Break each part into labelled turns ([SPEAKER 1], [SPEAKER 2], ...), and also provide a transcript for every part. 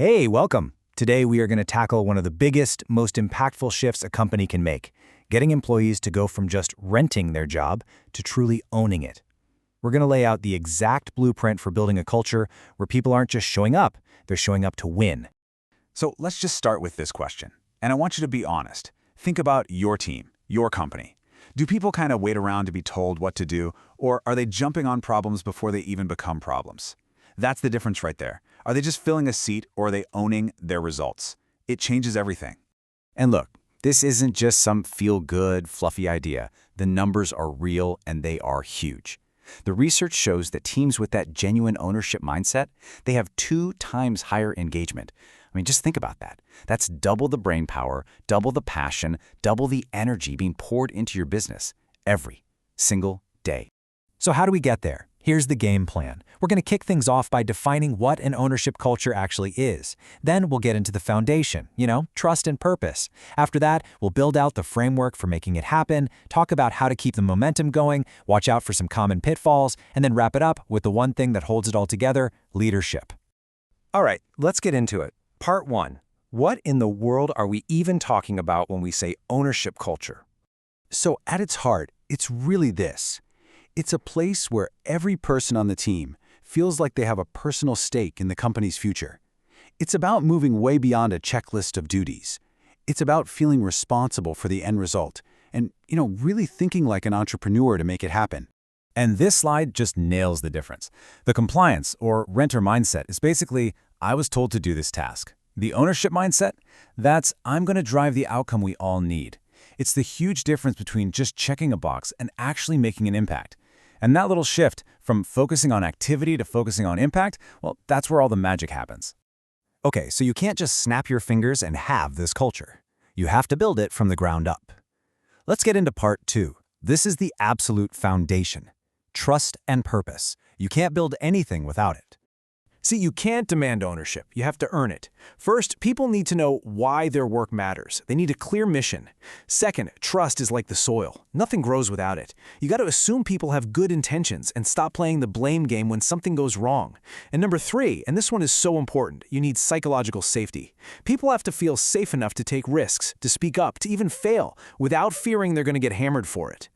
[SPEAKER 1] Hey, welcome. Today we are going to tackle one of the biggest, most impactful shifts a company can make, getting employees to go from just renting their job to truly owning it. We're going to lay out the exact blueprint for building a culture where people aren't just showing up, they're showing up to win.
[SPEAKER 2] So let's just start with this question. And I want you to be honest. Think about your team, your company. Do people kind of wait around to be told what to do, or are they jumping on problems before they even become problems? That's the difference right there. Are they just filling a seat, or are they owning their results? It changes everything.
[SPEAKER 1] And look, this isn't just some feel-good, fluffy idea. The numbers are real and they are huge. The research shows that teams with that genuine ownership mindset, they have 2 times higher engagement. I mean, just think about that. That's double the brain power, double the passion, double the energy being poured into your business every single day. So how do we get there? Here's the game plan. We're going to kick things off by defining what an ownership culture actually is. Then we'll get into the foundation, trust and purpose. After that, we'll build out the framework for making it happen, talk about how to keep the momentum going, watch out for some common pitfalls, and then wrap it up with the one thing that holds it all together, leadership. All right, let's get into it. Part 1. What in the world are we even talking about when we say ownership culture? So at its heart, it's really this. It's a place where every person on the team feels like they have a personal stake in the company's future. It's about moving way beyond a checklist of duties. It's about feeling responsible for the end result and, really thinking like an entrepreneur to make it happen. And this slide just nails the difference. The compliance or renter mindset is basically, I was told to do this task. The ownership mindset, that's I'm going to drive the outcome we all need. It's the huge difference between just checking a box and actually making an impact. And that little shift from focusing on activity to focusing on impact, well, that's where all the magic happens. Okay, so you can't just snap your fingers and have this culture. You have to build it from the ground up. Let's get into part 2. This is the absolute foundation. Trust and purpose. You can't build anything without it. See, you can't demand ownership. You have to earn it. First, people need to know why their work matters. They need a clear mission. Second, trust is like the soil. Nothing grows without it. You got to assume people have good intentions and stop playing the blame game when something goes wrong. And number 3, and this one is so important, you need psychological safety. People have to feel safe enough to take risks, to speak up, to even fail, without fearing they're going to get hammered for it.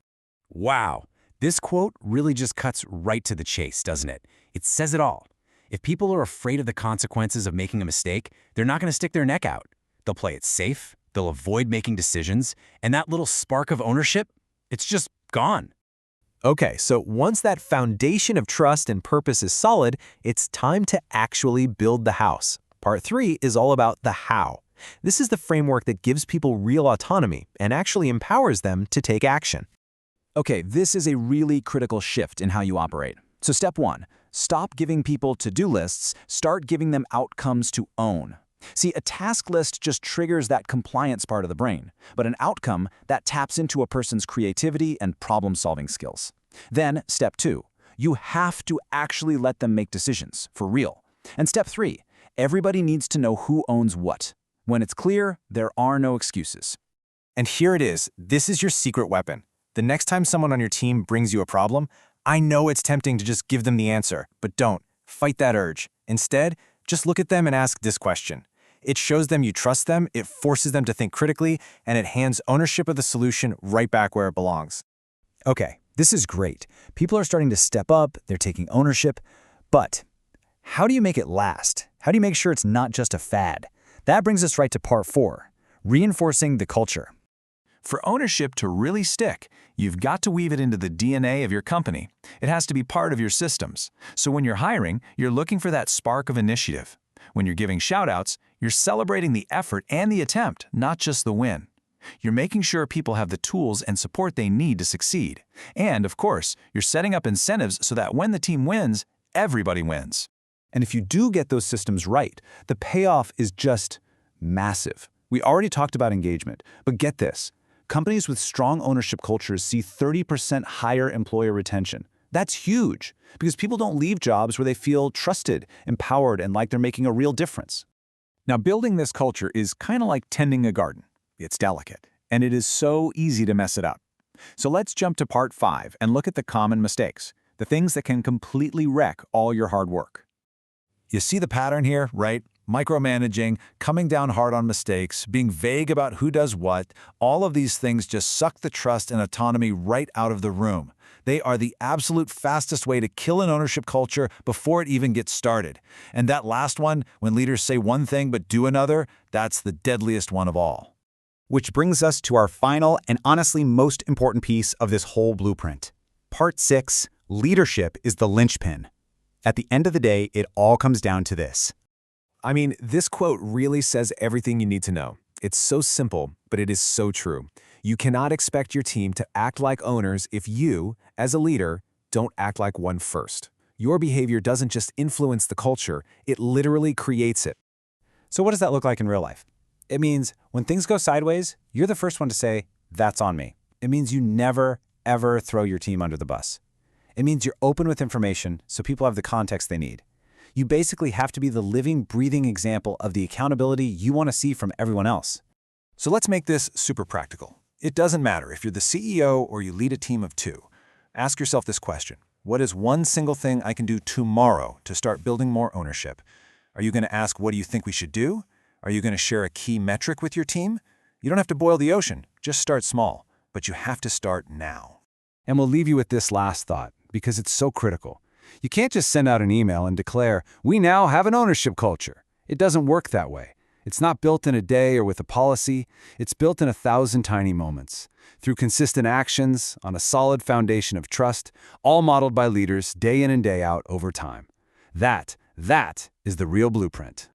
[SPEAKER 1] Wow, this quote really just cuts right to the chase, doesn't it? It says it all. If people are afraid of the consequences of making a mistake, they're not going to stick their neck out. They'll play it safe, they'll avoid making decisions, and that little spark of ownership, it's just gone. Okay, so once that foundation of trust and purpose is solid, it's time to actually build the house. Part 3 is all about the how. This is the framework that gives people real autonomy and actually empowers them to take action. Okay, this is a really critical shift in how you operate. So step 1. Stop giving people to-do lists, start giving them outcomes to own. See, a task list just triggers that compliance part of the brain, but an outcome that taps into a person's creativity and problem-solving skills. Then, step 2, you have to actually let them make decisions, for real. And step 3, everybody needs to know who owns what. When it's clear, there are no excuses. And here it is. This is your secret weapon. The next time someone on your team brings you a problem, I know it's tempting to just give them the answer, but don't. Fight that urge. Instead, just look at them and ask this question. It shows them you trust them, it forces them to think critically, and it hands ownership of the solution right back where it belongs. Okay, this is great. People are starting to step up, they're taking ownership, but how do you make it last? How do you make sure it's not just a fad? That brings us right to part 4, reinforcing the culture. For ownership to really stick, you've got to weave it into the DNA of your company. It has to be part of your systems. So when you're hiring, you're looking for that spark of initiative. When you're giving shout-outs, you're celebrating the effort and the attempt, not just the win. You're making sure people have the tools and support they need to succeed. And, of course, you're setting up incentives so that when the team wins, everybody wins. And if you do get those systems right, the payoff is just massive. We already talked about engagement, but get this. Companies with strong ownership cultures see 30% higher employer retention. That's huge, because people don't leave jobs where they feel trusted, empowered, and like they're making a real difference. Now, building this culture is kind of like tending a garden. It's delicate, and it is so easy to mess it up. So let's jump to part 5 and look at the common mistakes, the things that can completely wreck all your hard work. You see the pattern here, right?
[SPEAKER 2] Micromanaging, coming down hard on mistakes, being vague about who does what, all of these things just suck the trust and autonomy right out of the room. They are the absolute fastest way to kill an ownership culture before it even gets started. And that last one, when leaders say one thing but do another, that's the deadliest one of all.
[SPEAKER 1] Which brings us to our final and honestly most important piece of this whole blueprint. Part 6, leadership is the linchpin. At the end of the day, it all comes down to this.
[SPEAKER 3] I mean, this quote really says everything you need to know. It's so simple, but it is so true. You cannot expect your team to act like owners if you, as a leader, don't act like one first. Your behavior doesn't just influence the culture, it literally creates it.
[SPEAKER 1] So what does that look like in real life? It means when things go sideways, you're the first one to say, "That's on me." It means you never, ever throw your team under the bus. It means you're open with information so people have the context they need. You basically have to be the living, breathing example of the accountability you want to see from everyone else.
[SPEAKER 2] So let's make this super practical. It doesn't matter if you're the CEO or you lead a team of 2. Ask yourself this question. What is one single thing I can do tomorrow to start building more ownership? Are you going to ask, what do you think we should do? Are you going to share a key metric with your team? You don't have to boil the ocean. Just start small. But you have to start now.
[SPEAKER 1] And we'll leave you with this last thought, because it's so critical. You can't just send out an email and declare, "We now have an ownership culture." It doesn't work that way. It's not built in a day or with a policy. It's built in 1,000 tiny moments, through consistent actions, on a solid foundation of trust, all modeled by leaders day in and day out over time. That is the real blueprint.